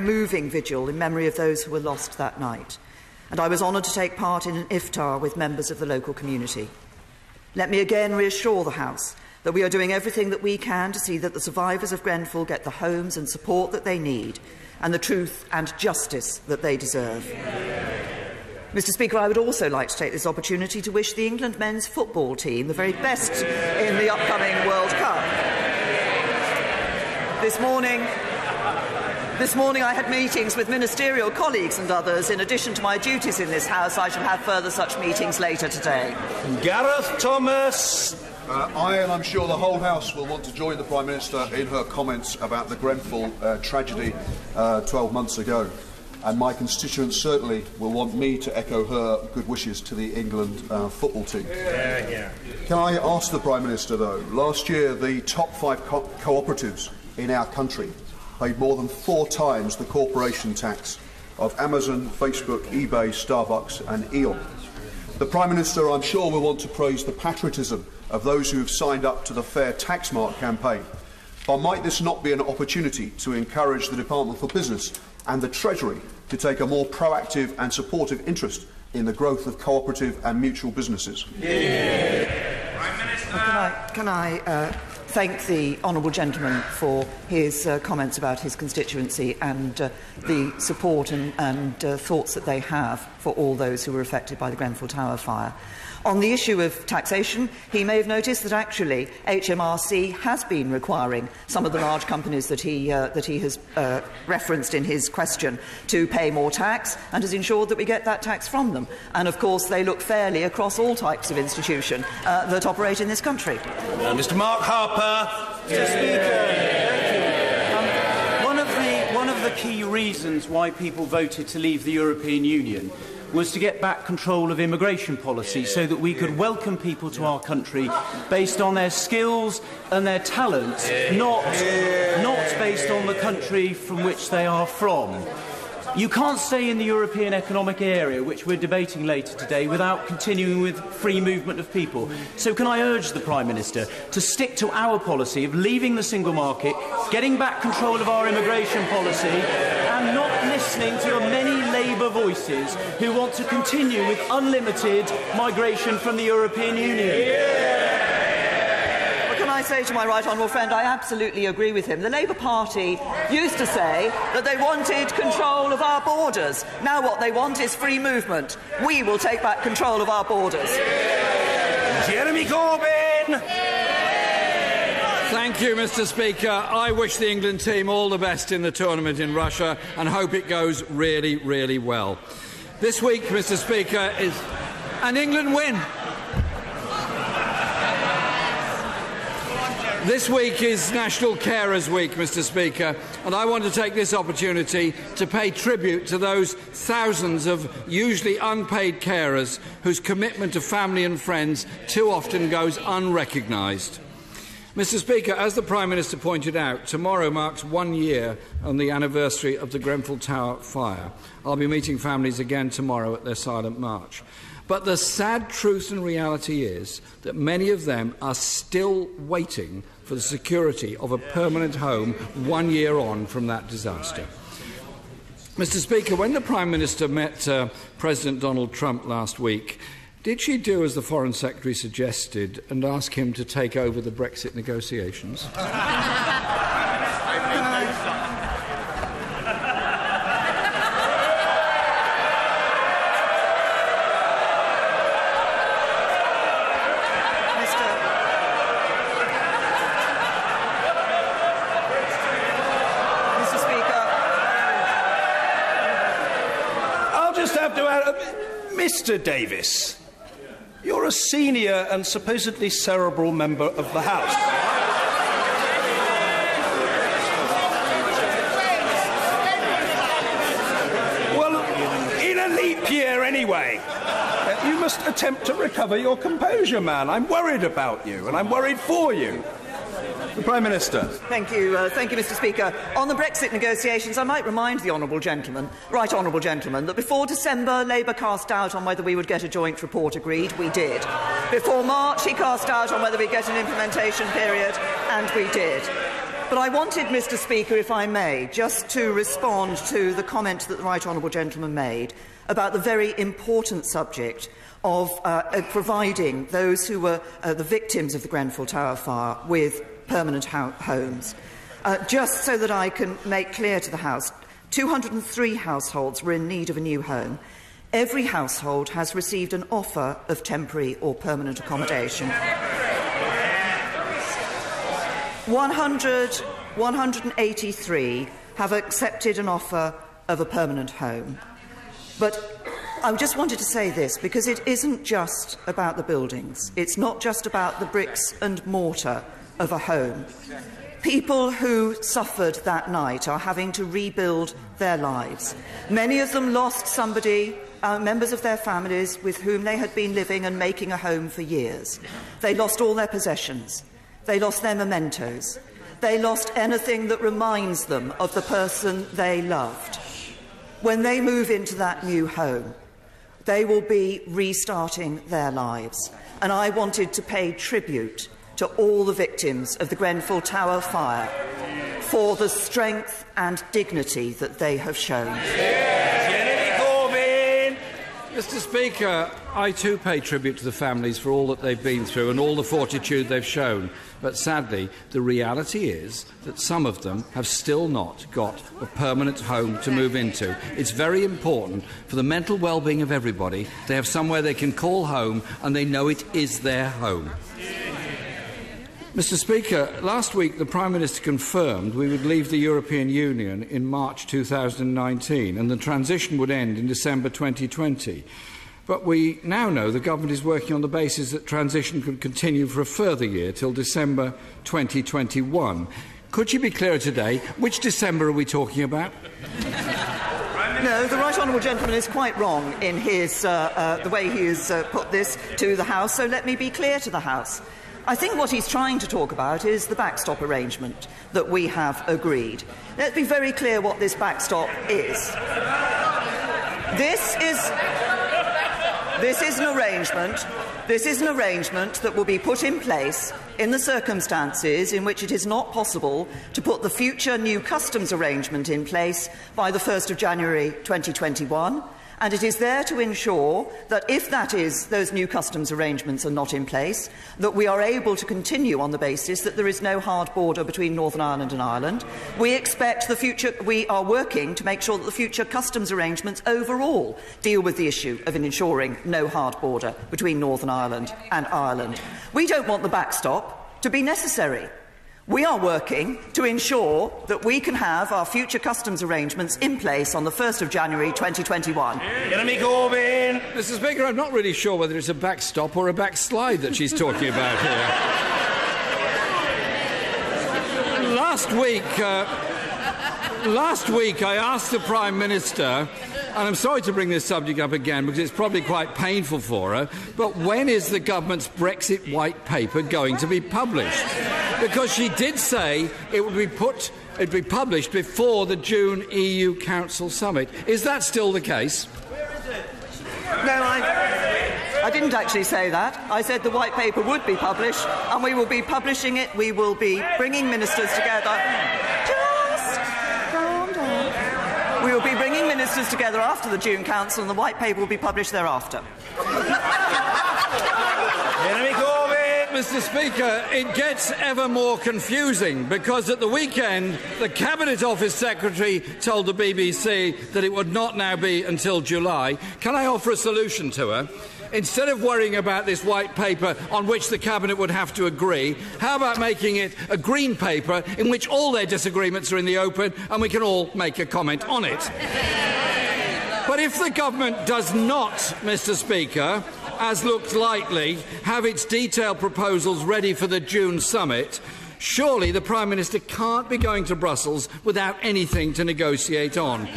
moving vigil in memory of those who were lost that night, and I was honoured to take part in an iftar with members of the local community. Let me again reassure the House that we are doing everything that we can to see that the survivors of Grenfell get the homes and support that they need and the truth and justice that they deserve. Mr. Speaker, I would also like to take this opportunity to wish the England men's football team the very best in the upcoming World Cup. This morning I had meetings with ministerial colleagues and others. In addition to my duties in this House, I shall have further such meetings later today. Gareth Thomas. I, and I'm sure the whole House, will want to join the Prime Minister in her comments about the Grenfell tragedy 12 months ago. And my constituents certainly will want me to echo her good wishes to the England football team. Can I ask the Prime Minister, though, last year the top 5 cooperatives in our country paid more than 4 times the corporation tax of Amazon, Facebook, eBay, Starbucks and E.ON. The Prime Minister, I'm sure, will want to praise the patriotism of those who have signed up to the Fair Tax Mark campaign. But might this not be an opportunity to encourage the Department for Business and the Treasury to take a more proactive and supportive interest in the growth of cooperative and mutual businesses? Prime Minister. Can I thank the honourable gentleman for his comments about his constituency and the support and thoughts that they have for all those who were affected by the Grenfell Tower fire. On the issue of taxation, he may have noticed that actually HMRC has been requiring some of the large companies that he has referenced in his question to pay more tax, and has ensured that we get that tax from them. And of course they look fairly across all types of institution that operate in this country. Mr. Mark Harper. Mr. Speaker, one of the key reasons why people voted to leave the European Union was to get back control of immigration policy so that we could welcome people to our country based on their skills and their talents, not based on the country from which they are from. You can't stay in the European Economic Area, which we're debating later today, without continuing with free movement of people. So can I urge the Prime Minister to stick to our policy of leaving the single market, getting back control of our immigration policy, and not listening to your many Labour voices who want to continue with unlimited migration from the European Union? Can I say to my right honourable friend, I absolutely agree with him. The Labour Party used to say that they wanted control of our borders. Now what they want is free movement. We will take back control of our borders. Jeremy Corbyn. Thank you, Mr. Speaker. I wish the England team all the best in the tournament in Russia and hope it goes really, really well. This week, Mr. Speaker, is an England win. This week is National Carers Week, Mr. Speaker, and I want to take this opportunity to pay tribute to those thousands of usually unpaid carers whose commitment to family and friends too often goes unrecognised. Mr. Speaker, as the Prime Minister pointed out, tomorrow marks 1 year on the anniversary of the Grenfell Tower fire. I'll be meeting families again tomorrow at their silent march. But the sad truth and reality is that many of them are still waiting for the security of a permanent home 1 year on from that disaster. Mr. Speaker, when the Prime Minister met President Donald Trump last week, did she do as the Foreign Secretary suggested and ask him to take over the Brexit negotiations? Mr. Davis, you're a senior and supposedly cerebral member of the House. Well, in a leap year anyway, you must attempt to recover your composure, man. I'm worried about you, and I'm worried for you. The Prime Minister. Thank you, Mr. Speaker. On the Brexit negotiations, I might remind the honourable gentleman, right honourable gentleman, that before December, Labour cast doubt on whether we would get a joint report agreed. We did. Before March, he cast doubt on whether we'd get an implementation period, and we did. But I wanted, Mr. Speaker, if I may, just to respond to the comment that the Right Honourable Gentleman made about the very important subject of providing those who were the victims of the Grenfell Tower fire with permanent homes. Just so that I can make clear to the House, 203 households were in need of a new home. Every household has received an offer of temporary or permanent accommodation. 183 have accepted an offer of a permanent home. But I just wanted to say this, because it isn't just about the buildings. It's not just about the bricks and mortar of a home. People who suffered that night are having to rebuild their lives. Many of them lost somebody, members of their families with whom they had been living and making a home for years. They lost all their possessions. They lost their mementos. They lost anything that reminds them of the person they loved. When they move into that new home, they will be restarting their lives. And I wanted to pay tribute to all the victims of the Grenfell Tower fire for the strength and dignity that they have shown. Mr. Speaker, I too pay tribute to the families for all that they've been through and all the fortitude they've shown. But sadly, the reality is that some of them have still not got a permanent home to move into. It's very important for the mental well-being of everybody. They have somewhere they can call home and they know it is their home. Mr. Speaker, last week the Prime Minister confirmed we would leave the European Union in March 2019 and the transition would end in December 2020. But we now know the government is working on the basis that transition could continue for a further year till December 2021. Could you be clearer today? Which December are we talking about? No, the Right Honourable Gentleman is quite wrong in his, the way he has put this to the House, so let me be clear to the House. I think what he's trying to talk about is the backstop arrangement that we have agreed. Let's be very clear what this backstop is. This is an arrangement. This is an arrangement that will be put in place in the circumstances in which it is not possible to put the future new customs arrangement in place by the 1st of January 2021. And it is there to ensure that if those new customs arrangements are not in place, that we are able to continue on the basis that there is no hard border between Northern Ireland and Ireland. We are working to make sure that the future customs arrangements overall deal with the issue of ensuring no hard border between Northern Ireland and Ireland. We don't want the backstop to be necessary. We are working to ensure that we can have our future customs arrangements in place on the 1st of January 2021. Jeremy Corbyn! Mr. Speaker, I'm not really sure whether it's a backstop or a backslide that she's talking about here. Last week I asked the Prime Minister, and I'm sorry to bring this subject up again because it's probably quite painful for her, but when is the government's Brexit white paper going to be published? Because she did say it would be published before the June EU Council summit. Is that still the case? No, I didn't actually say that. I said the white paper would be published, and we will be publishing it. We will be bringing ministers together. Just calm down. We will be bringing ministers together after the June Council, and the white paper will be published thereafter. Mr. Speaker, it gets ever more confusing because at the weekend the Cabinet Office Secretary told the BBC that it would not now be until July. Can I offer a solution to her? Instead of worrying about this white paper on which the Cabinet would have to agree, how about making it a green paper in which all their disagreements are in the open and we can all make a comment on it? But if the government does not, Mr. Speaker, as looks likely, have its detailed proposals ready for the June summit, surely the Prime Minister can't be going to Brussels without anything to negotiate on.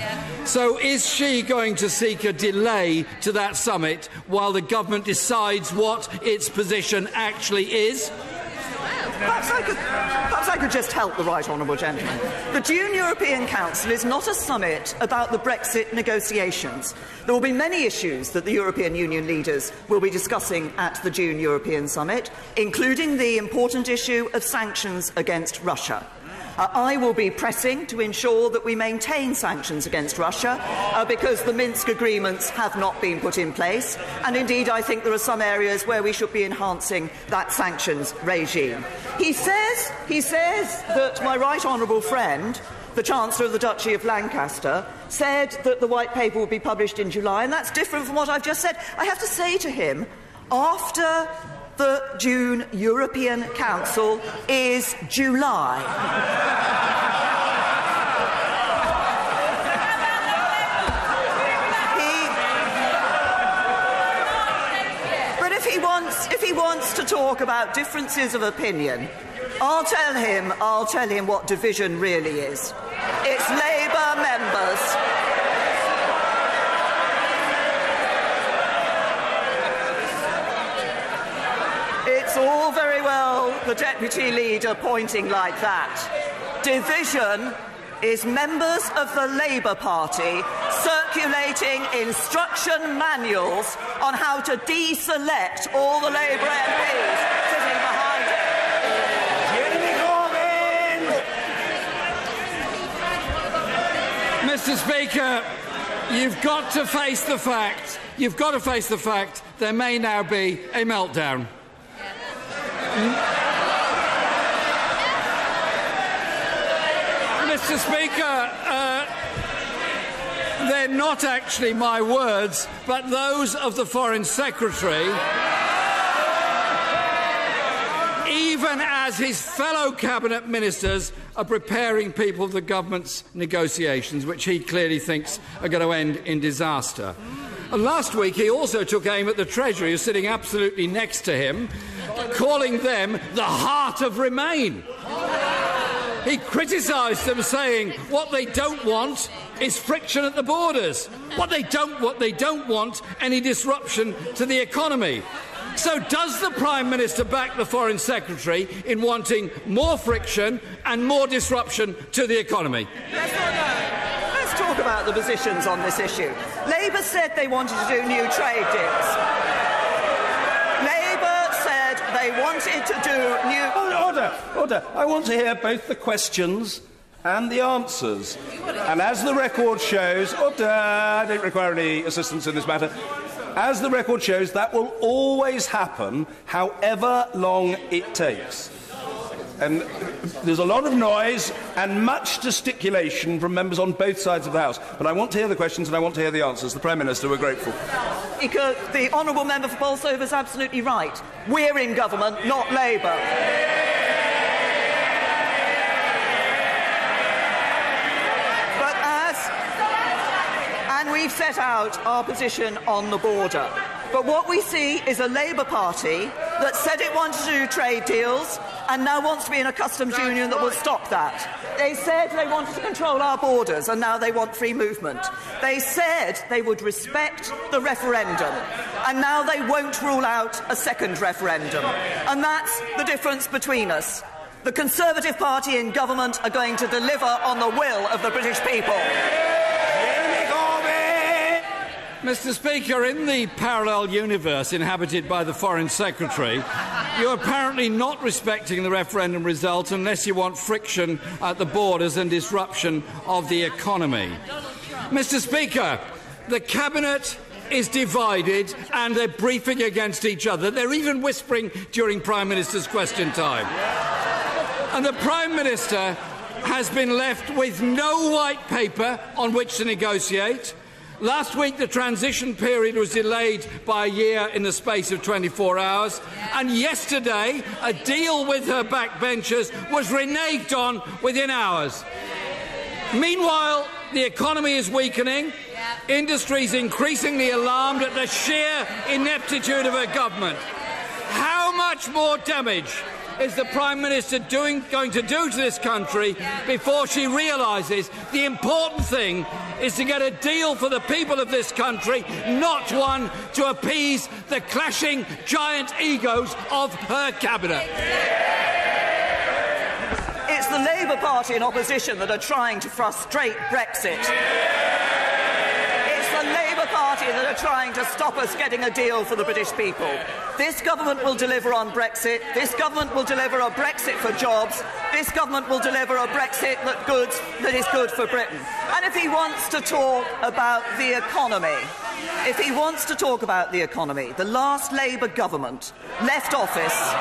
So is she going to seek a delay to that summit while the government decides what its position actually is? Perhaps I could just help the Right Honourable Gentleman. The June European Council is not a summit about the Brexit negotiations. There will be many issues that the European Union leaders will be discussing at the June European Summit, including the important issue of sanctions against Russia. I will be pressing to ensure that we maintain sanctions against Russia because the Minsk agreements have not been put in place, and indeed I think there are some areas where we should be enhancing that sanctions regime. He says that my right honourable friend, the Chancellor of the Duchy of Lancaster, said that the White Paper would be published in July, and that's different from what I've just said. I have to say to him, after the June European Council is July. But if he wants to talk about differences of opinion, I'll tell him what division really is. It's Labour members. It's all very well the Deputy Leader pointing like that. Division is members of the Labour Party circulating instruction manuals on how to deselect all the Labour MPs sitting behind it. Mr. Speaker, you've got to face the fact. You've got to face the fact there may now be a meltdown. Mr. Speaker, they're not actually my words, but those of the Foreign Secretary, even as his fellow cabinet ministers are preparing people for the government's negotiations, which he clearly thinks are going to end in disaster. And last week he also took aim at the Treasury, who's sitting absolutely next to him, calling them the heart of Remain. He criticised them, saying what they don't want is friction at the borders. What they don't want any disruption to the economy. So does the Prime Minister back the Foreign Secretary in wanting more friction and more disruption to the economy? Yes or no? Let's talk about the positions on this issue. Labour said they wanted to do new trade deals. Labour said they wanted to do new... Order. I want to hear both the questions and the answers. And as the record shows... I don't require any assistance in this matter. As the record shows, that will always happen, however long it takes. And there's a lot of noise and much gesticulation from members on both sides of the House. But I want to hear the questions and I want to hear the answers. The Prime Minister, we're grateful. The honourable member for Bolsover is absolutely right. We're in government, not Labour. And we've set out our position on the border. But what we see is a Labour Party that said it wanted to do trade deals and now wants to be in a customs union that will stop that. They said they wanted to control our borders and now they want free movement. They said they would respect the referendum and now they won't rule out a second referendum. And that's the difference between us. The Conservative Party in government are going to deliver on the will of the British people. Mr. Speaker, in the parallel universe inhabited by the Foreign Secretary, you're apparently not respecting the referendum result unless you want friction at the borders and disruption of the economy. Mr. Speaker, the Cabinet is divided and they're briefing against each other. They're even whispering during Prime Minister's question time. And the Prime Minister has been left with no white paper on which to negotiate. Last week, the transition period was delayed by a year in the space of 24 hours. And yesterday, a deal with her backbenchers was reneged on within hours. Meanwhile, the economy is weakening. Industry is increasingly alarmed at the sheer ineptitude of her government. How much more damage is the Prime Minister going to do to this country before she realises the important thing is to get a deal for the people of this country, not one to appease the clashing giant egos of her cabinet? It's the Labour Party in opposition that are trying to frustrate Brexit. It's the Labour party that are trying to stop us getting a deal for the British people. This government will deliver on Brexit. This government will deliver a Brexit for jobs. This government will deliver a Brexit that is good for Britain. And if he wants to talk about the economy, the last Labour government left office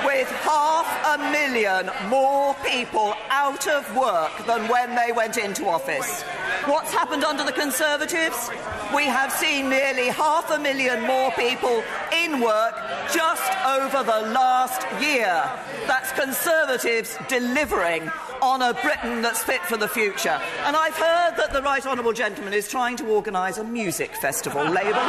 with 500,000 more people out of work than when they went into office. What's happened under the Conservatives? We have seen nearly 500,000 more people in work just over the last year. That's Conservatives delivering on a Britain that's fit for the future. And I've heard that the Right Honourable Gentleman is trying to organise a music festival, Labour.